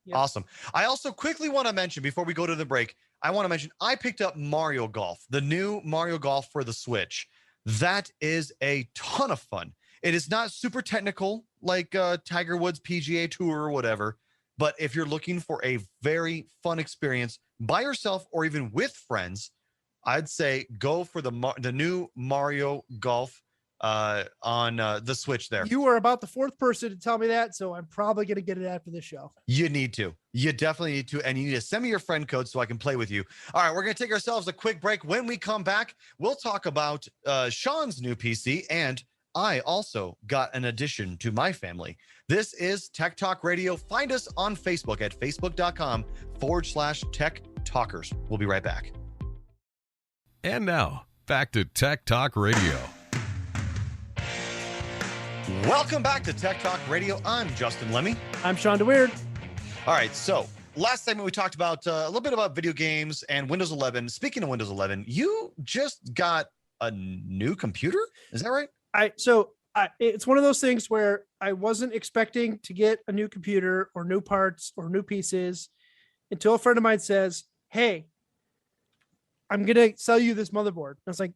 Speaker 3: Yep.
Speaker 2: Awesome. I also quickly want to mention before we go to the break, I picked up Mario Golf, the new Mario Golf for the Switch. That is a ton of fun. It is not super technical like Tiger Woods PGA Tour or whatever, but if you're looking for a very fun experience by yourself or even with friends, I'd say go for the new Mario Golf on the Switch there.
Speaker 3: You are about the 4th person to tell me that, so I'm probably going to get it after the show.
Speaker 2: You need to. You definitely need to. And you need to send me your friend code so I can play with you. All right, we're going to take ourselves a quick break. When we come back, we'll talk about Shawn's new PC, and I also got an addition to my family. This is Tech Talk Radio. Find us on Facebook at facebook.com/Tech Talkers. We'll be right back.
Speaker 4: And now, back to Tech Talk Radio.
Speaker 2: Welcome back to Tech Talk Radio. I'm Justin Lemmy.
Speaker 3: I'm Shawn DeWeird.
Speaker 2: All right, so last segment we talked about a little bit about video games and Windows 11. Speaking of Windows 11, you just got a new computer? Is that right?
Speaker 3: It's one of those things where I wasn't expecting to get a new computer or new parts or new pieces until a friend of mine says, "Hey, I'm gonna sell you this motherboard." I was like,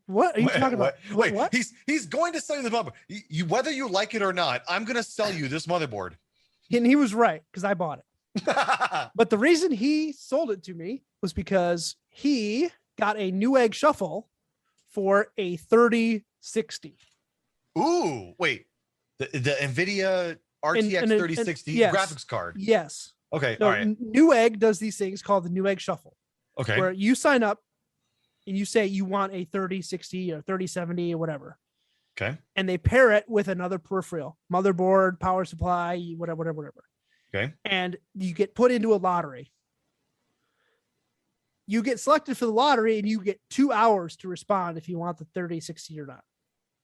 Speaker 3: "What are you talking about?"
Speaker 2: Wait,
Speaker 3: What?
Speaker 2: he's going to sell you the motherboard. You, whether you like it or not, I'm going to sell you this motherboard.
Speaker 3: And he was right, because I bought it. But the reason he sold it to me was because he got a Newegg shuffle for a 3060.
Speaker 2: Ooh, wait. The NVIDIA RTX 3060
Speaker 3: yes.
Speaker 2: graphics card.
Speaker 3: Yes.
Speaker 2: Okay,
Speaker 3: So
Speaker 2: all right.
Speaker 3: Newegg does these things called the Newegg shuffle,
Speaker 2: Okay.
Speaker 3: where you sign up and you say you want a 3060 or 3070 or whatever.
Speaker 2: Okay.
Speaker 3: And they pair it with another peripheral, motherboard, power supply, whatever.
Speaker 2: Okay.
Speaker 3: And you get put into a lottery. You get selected for the lottery and you get 2 hours to respond if you want the 3060 or not.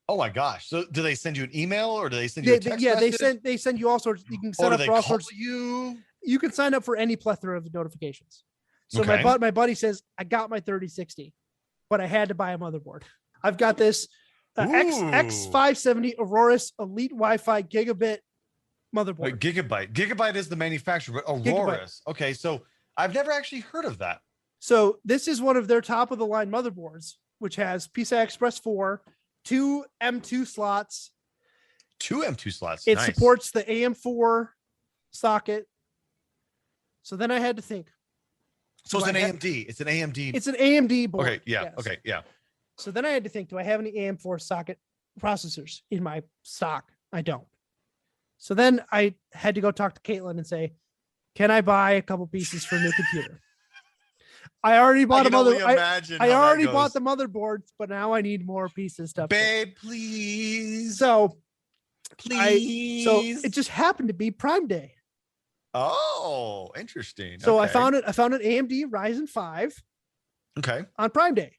Speaker 2: Oh my gosh. So do they send you an email or do they send you a text message?
Speaker 3: They send you all sorts. You can
Speaker 2: Or
Speaker 3: sign
Speaker 2: do
Speaker 3: up
Speaker 2: they
Speaker 3: for all
Speaker 2: call
Speaker 3: sorts.
Speaker 2: you?
Speaker 3: You can sign up for any plethora of notifications. So
Speaker 2: Okay.
Speaker 3: my buddy says, I got my 3060, but I had to buy a motherboard. I've got this X570 Aurorus Elite Wi-Fi gigabit motherboard.
Speaker 2: Wait, Gigabyte. Gigabyte is the manufacturer, but Aurorus. Okay, so I've never actually heard of that.
Speaker 3: So this is one of their top of the line motherboards, which has PCI Express 4, 2 M2 slots.
Speaker 2: 2 M2 slots.
Speaker 3: It
Speaker 2: Nice.
Speaker 3: supports the AM4 socket. So then I had to think.
Speaker 2: So it's
Speaker 3: do
Speaker 2: an
Speaker 3: I have-
Speaker 2: AMD. It's an AMD.
Speaker 3: It's an AMD board.
Speaker 2: Okay, yeah.
Speaker 3: yes.
Speaker 2: Okay, yeah.
Speaker 3: So then I had to think, do I have any AM4 socket processors in my stock? I don't. So then I had to go talk to Caitlin and say, can I buy a couple pieces for a new computer? I already bought I already bought the motherboards, but now I need more pieces to upgrade.
Speaker 2: Babe, please.
Speaker 3: So
Speaker 2: please.
Speaker 3: it just happened to be Prime Day.
Speaker 2: Oh, interesting.
Speaker 3: So
Speaker 2: Okay.
Speaker 3: I found an AMD Ryzen 5
Speaker 2: Okay.
Speaker 3: on Prime Day,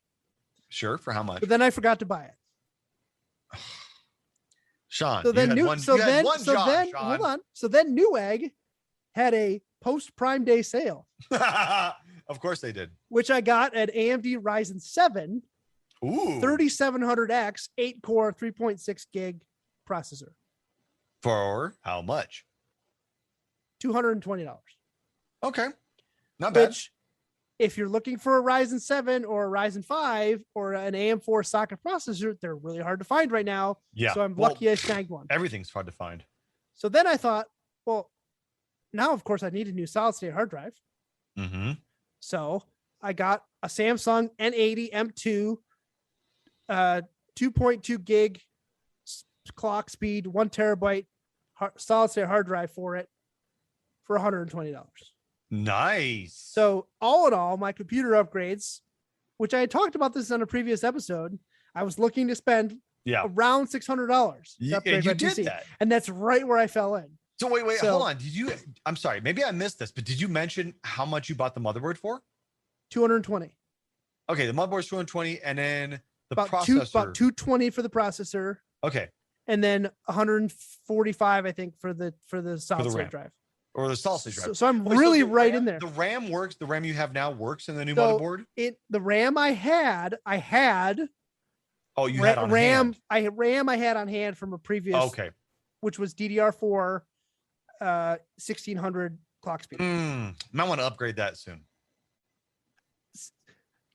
Speaker 2: Sure. For how much?
Speaker 3: but then I forgot to buy it.
Speaker 2: Sean.
Speaker 3: So then
Speaker 2: Sean.
Speaker 3: hold on. So then Newegg had a post Prime Day sale,
Speaker 2: Of course they did.
Speaker 3: which I got at AMD Ryzen 7
Speaker 2: Ooh.
Speaker 3: 3700X 8-core 3.6 gig processor,
Speaker 2: For how much?
Speaker 3: $220.
Speaker 2: Okay. Not bad.
Speaker 3: Which, if you're looking for a Ryzen 7 or a Ryzen 5 or an AM4 socket processor, they're really hard to find right now.
Speaker 2: Yeah.
Speaker 3: So I'm
Speaker 2: Well,
Speaker 3: lucky I snagged one.
Speaker 2: Everything's hard to find.
Speaker 3: So then I thought, well, now of course I need a new solid state hard drive.
Speaker 2: Mm-hmm.
Speaker 3: So I got a Samsung N80 M2, 2.2 gig clock speed, 1 terabyte solid state hard drive for it for $120.
Speaker 2: Nice.
Speaker 3: So all in all, my computer upgrades, which I had talked about this on a previous episode, I was looking to spend around $600 to upgrade
Speaker 2: you
Speaker 3: my
Speaker 2: did
Speaker 3: PC.
Speaker 2: that.
Speaker 3: And that's right where I fell in.
Speaker 2: So wait,
Speaker 3: So-
Speaker 2: hold on. I'm sorry, maybe I missed this, but did you mention how much you bought the motherboard for?
Speaker 3: 220.
Speaker 2: Okay, the motherboard's 220, and then the
Speaker 3: About
Speaker 2: processor.
Speaker 3: about 220 for the processor,
Speaker 2: Okay,
Speaker 3: and then 145, I think, for the solid
Speaker 2: the
Speaker 3: state
Speaker 2: RAM.
Speaker 3: drive.
Speaker 2: or the solid state drive.
Speaker 3: So I'm
Speaker 2: Okay, so
Speaker 3: really
Speaker 2: the
Speaker 3: right
Speaker 2: RAM-
Speaker 3: in there.
Speaker 2: The RAM works. The RAM you have now works in the new
Speaker 3: So
Speaker 2: motherboard.
Speaker 3: The RAM I had
Speaker 2: Oh, you had on
Speaker 3: RAM.
Speaker 2: hand.
Speaker 3: I had on hand from a previous,
Speaker 2: Okay.
Speaker 3: which was DDR4, 1600 clock speed.
Speaker 2: Might want to upgrade that soon.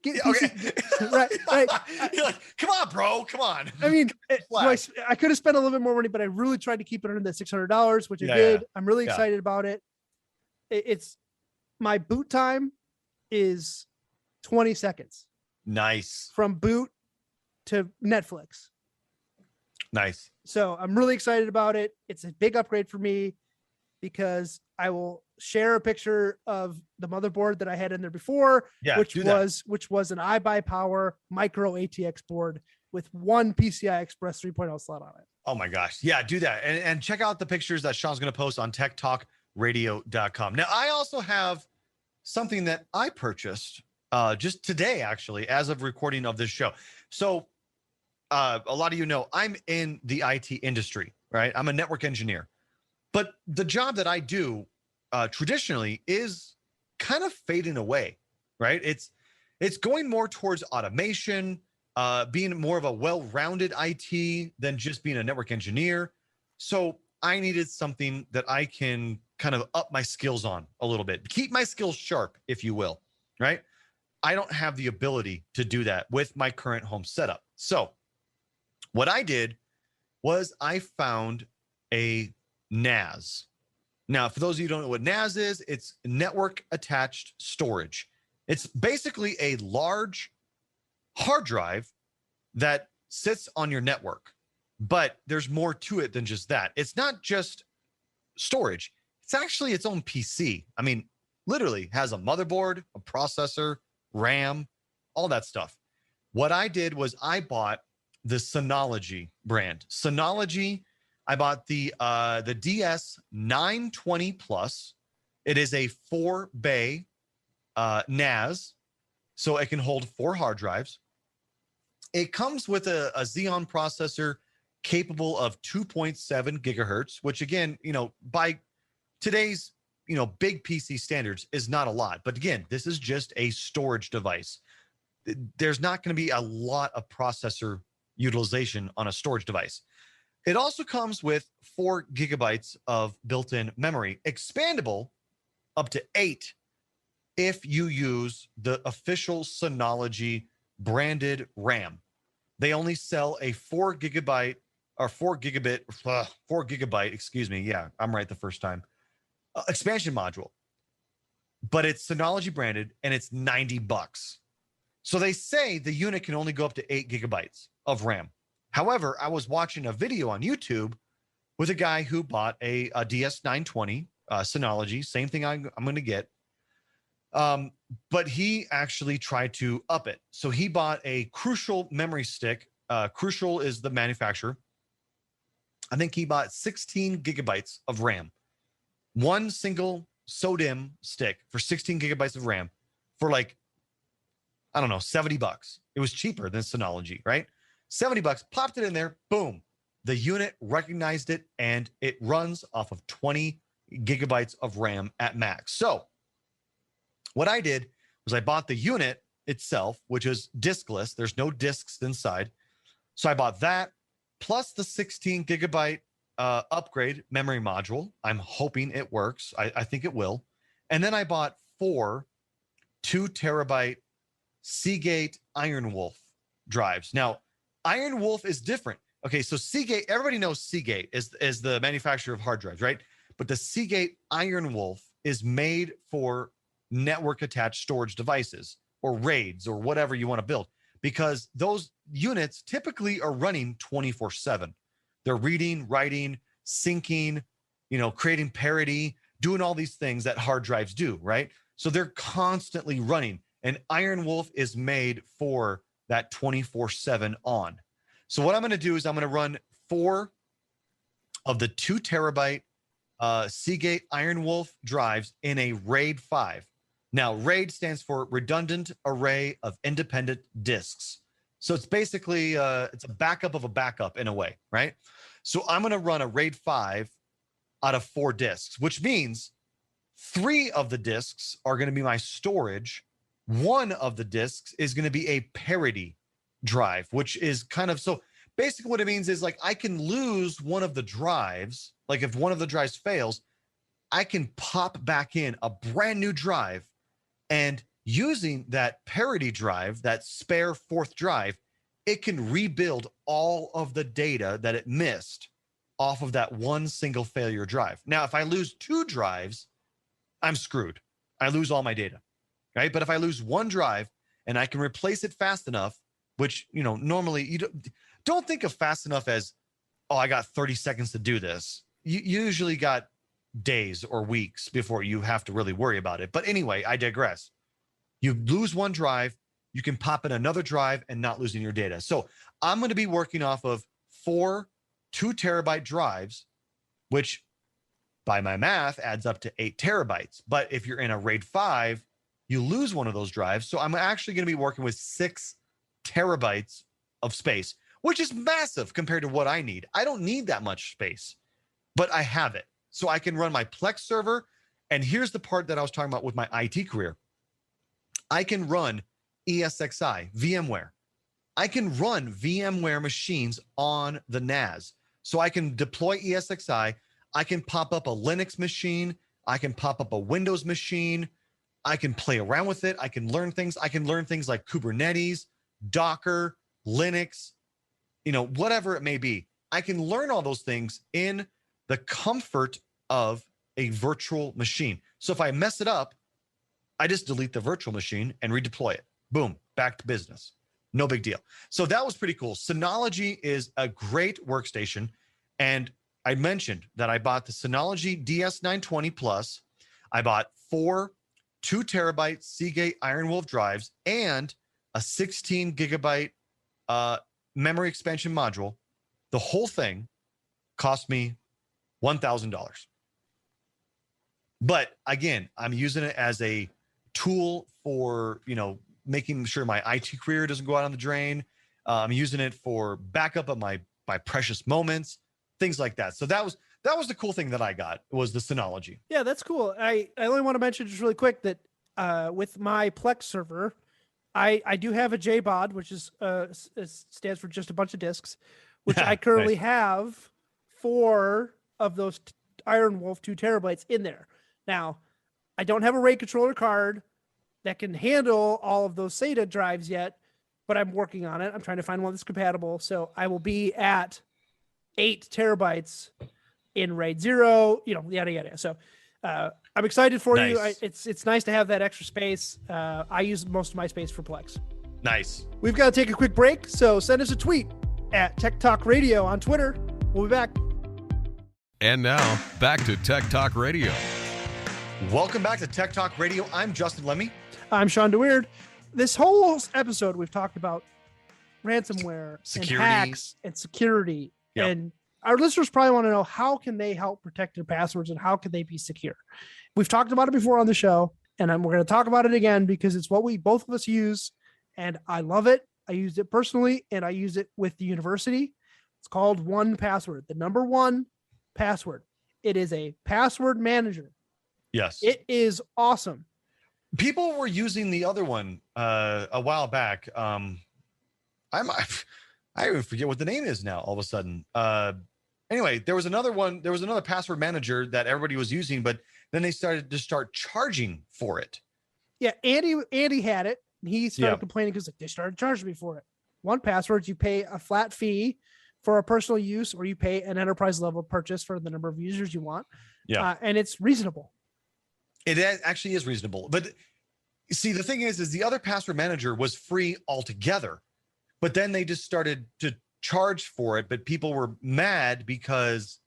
Speaker 3: Get
Speaker 2: Yeah, okay.
Speaker 3: right.
Speaker 2: You're like, come on, bro. Come on.
Speaker 3: I mean,
Speaker 2: Relax.
Speaker 3: I could have spent a little bit more money, but I really tried to keep it under that $600, which I
Speaker 2: Yeah,
Speaker 3: did.
Speaker 2: yeah.
Speaker 3: I'm really
Speaker 2: Yeah.
Speaker 3: excited about it. It's my boot time is 20 seconds
Speaker 2: Nice.
Speaker 3: from boot to Netflix.
Speaker 2: Nice.
Speaker 3: So I'm really excited about it. It's a big upgrade for me because I will share a picture of the motherboard that I had in there before,
Speaker 2: Yeah.
Speaker 3: which
Speaker 2: do that.
Speaker 3: was an iBuyPower micro ATX board with one PCI Express 3.0 slot on it.
Speaker 2: Oh my gosh. Yeah, do that. And check out the pictures that Sean's going to post on techtalkradio.com. Now, I also have something that I purchased just today, actually, as of recording of this show. So a lot of you know I'm in the IT industry, right? I'm a network engineer. But the job that I do traditionally is kind of fading away, right? It's going more towards automation, being more of a well-rounded IT than just being a network engineer. So I needed something that I can kind of up my skills on a little bit, keep my skills sharp, if you will, right? I don't have the ability to do that with my current home setup. So what I did was I found a NAS. Now, for those of you who don't know what NAS is, it's network attached storage. It's basically a large hard drive that sits on your network, but there's more to it than just that. It's not just storage. It's actually its own PC. I mean, literally has a motherboard, a processor, RAM, all that stuff. What I did was I bought the Synology brand. Synology, I bought the DS 920 Plus. It is a 4-bay NAS, so it can hold 4 hard drives. It comes with a Xeon processor capable of 2.7 gigahertz, which again, by today's, big PC standards is not a lot. But again, this is just a storage device. There's not going to be a lot of processor utilization on a storage device. It also comes with 4 gigabytes of built-in memory, expandable up to 8 if you use the official Synology branded RAM. They only sell a 4 gigabyte, excuse me. Yeah, I'm right the first time. Expansion module, but it's Synology branded and it's $90. So they say the unit can only go up to 8 gigabytes of RAM. However, I was watching a video on YouTube with a guy who bought a DS920 Synology, same thing I'm going to get. But he actually tried to up it. So he bought a Crucial memory stick. Crucial is the manufacturer. I think he bought 16 gigabytes of RAM. One single SODIMM stick for 16 gigabytes of RAM for like, I don't know, $70. It was cheaper than Synology, right? $70, popped it in there, boom. The unit recognized it and it runs off of 20 gigabytes of RAM at max. So what I did was I bought the unit itself, which is diskless. There's no disks inside. So I bought that plus the 16 gigabyte upgrade memory module. I'm hoping it works. I think it will. And then I bought 4 2 terabyte Seagate Iron Wolf drives. Now, Iron Wolf is different. Okay, so Seagate, everybody knows Seagate is the manufacturer of hard drives, right? But the Seagate Iron Wolf is made for network attached storage devices or RAIDs or whatever you want to build, because those units typically are running 24/7. They're reading, writing, syncing, creating parity, doing all these things that hard drives do, right? So they're constantly running. And Iron Wolf is made for that 24/7 on. So what I'm going to do is I'm going to run 4 of the 2 terabyte Seagate Iron Wolf drives in a RAID 5. Now, RAID stands for Redundant Array of Independent Disks. So it's basically, it's a backup of a backup in a way, right? So I'm going to run a RAID 5 out of 4 disks, which means 3 of the disks are going to be my storage. 1 of the disks is going to be a parity drive, which is kind of, so basically what it means is like I can lose one of the drives. Like if one of the drives fails, I can pop back in a brand new drive, and using that parity drive, that spare 4th drive, it can rebuild all of the data that it missed off of that one single failure drive. Now, if I lose 2 drives, I'm screwed. I lose all my data, right? But if I lose 1 drive and I can replace it fast enough, which, normally you don't think of fast enough as, oh, I got 30 seconds to do this. You usually got days or weeks before you have to really worry about it. But anyway, I digress. You lose 1 drive, you can pop in another drive and not losing your data. So I'm going to be working off of 4 2 terabyte drives, which by my math adds up to 8 terabytes. But if you're in a RAID 5, you lose one of those drives. So I'm actually going to be working with 6 terabytes of space, which is massive compared to what I need. I don't need that much space, but I have it. So I can run my Plex server. And here's the part that I was talking about with my IT career. I can run ESXi, VMware. I can run VMware machines on the NAS. So I can deploy ESXi. I can pop up a Linux machine. I can pop up a Windows machine. I can play around with it. I can learn things. I can learn things like Kubernetes, Docker, Linux, whatever it may be. I can learn all those things in the comfort of a virtual machine. So if I mess it up, I just delete the virtual machine and redeploy it. Boom, back to business. No big deal. So that was pretty cool. Synology is a great workstation. And I mentioned that I bought the Synology DS920 Plus. I bought 4 2 terabyte Seagate Iron Wolf drives, and a 16 gigabyte memory expansion module. The whole thing cost me $1,000. But again, I'm using it as a tool for, making sure my IT career doesn't go out on the drain. I'm using it for backup of my precious moments, things like that. So that was the cool thing that I got, was the Synology.
Speaker 3: Yeah, that's cool. I only want to mention just really quick that with my Plex server, I do have a JBOD, which is stands for just a bunch of disks, which I currently have 4 of those Iron Wolf 2 terabytes in there. Now, I don't have a RAID controller card that can handle all of those SATA drives yet, but I'm working on it. I'm trying to find one that's compatible. So I will be at 8 terabytes in RAID 0, yada, yada. So I'm excited for you. It's nice to have that extra space. I use most of my space for Plex.
Speaker 2: Nice.
Speaker 3: We've got to take a quick break. So send us a tweet at Tech Talk Radio on Twitter. We'll be back.
Speaker 4: And now, back to Tech Talk Radio.
Speaker 2: Welcome back to Tech Talk Radio. I'm Justin Lemmy.
Speaker 3: I'm Shawn DeWeird. This whole episode, we've talked about ransomware,
Speaker 2: Security.
Speaker 3: and hacks, and security.
Speaker 2: Yep.
Speaker 3: And our listeners probably want to know, how can they help protect their passwords and how can they be secure? We've talked about it before on the show, and we're going to talk about it again because it's what we both of us use, and I love it. I used it personally, and I use it with the university. It's called 1Password, the number 1 password. It is a password manager.
Speaker 2: Yes.
Speaker 3: It is awesome.
Speaker 2: People were using the other one a while back. I even forget what the name is now all of a sudden. Anyway, there was another one. There was another password manager that everybody was using, but then they started to charging for it.
Speaker 3: Yeah, Andy had it. And he started complaining because they started charging me for it. 1Password, you pay a flat fee for a personal use, or you pay an enterprise level purchase for the number of users you want.
Speaker 2: Yeah,
Speaker 3: and it's reasonable.
Speaker 2: It actually is reasonable. But see, the thing is the other password manager was free altogether, but then they just started to charge for it. But people were mad because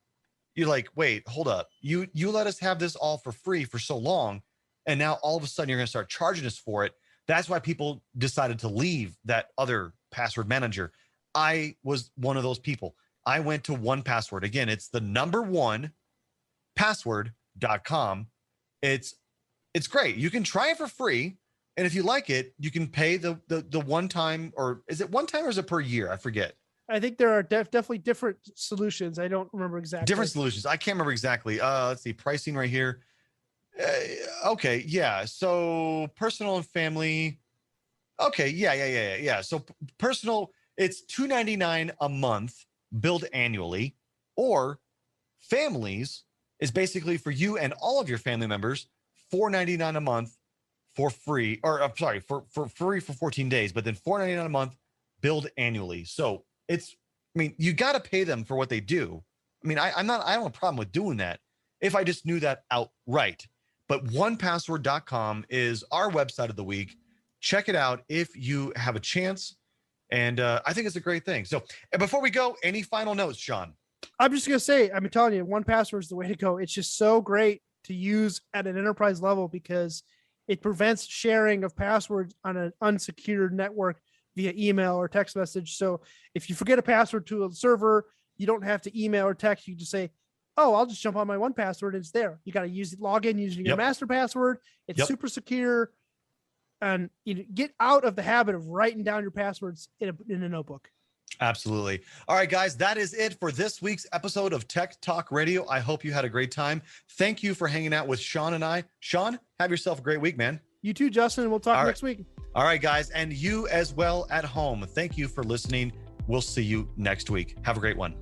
Speaker 2: you're like, wait, hold up. You let us have this all for free for so long, and now all of a sudden you're going to start charging us for it. That's why people decided to leave that other password manager. I was one of those people. I went to 1Password. Again, it's the number 1 password.com. It's great. You can try it for free, and if you like it, you can pay the one time, or is it one time or is it per year? I forget.
Speaker 3: I think there are definitely different solutions. I don't remember exactly.
Speaker 2: Different solutions. I can't remember exactly. Let's see, pricing right here. Okay, yeah. So personal and family. Okay, yeah. So personal, it's $2.99 a month, billed annually, or families is basically for you and all of your family members, $4.99 a month for free, or I'm sorry, for free for 14 days, but then $4.99 a month, billed annually. So you got to pay them for what they do. I don't have a problem with doing that if I just knew that outright. But 1Password.com is our website of the week. Check it out if you have a chance. And I think it's a great thing. So before we go, any final notes, Shawn?
Speaker 3: I'm just going to say, I'm telling you, 1Password is the way to go. It's just so great to use at an enterprise level because it prevents sharing of passwords on an unsecured network via email or text message. So if you forget a password to a server, you don't have to email or text. You just say, oh, I'll just jump on my 1Password. And it's there. You got to log in using your master password. It's super secure. And get out of the habit of writing down your passwords in a notebook.
Speaker 2: Absolutely. All right, guys, that is it for this week's episode of Tech Talk Radio. I hope you had a great time. Thank you for hanging out with Shawn and I. Shawn, have yourself a great week, man.
Speaker 3: You too, Justin. We'll talk next week.
Speaker 2: All right, guys, and you as well at home. Thank you for listening. We'll see you next week. Have a great one.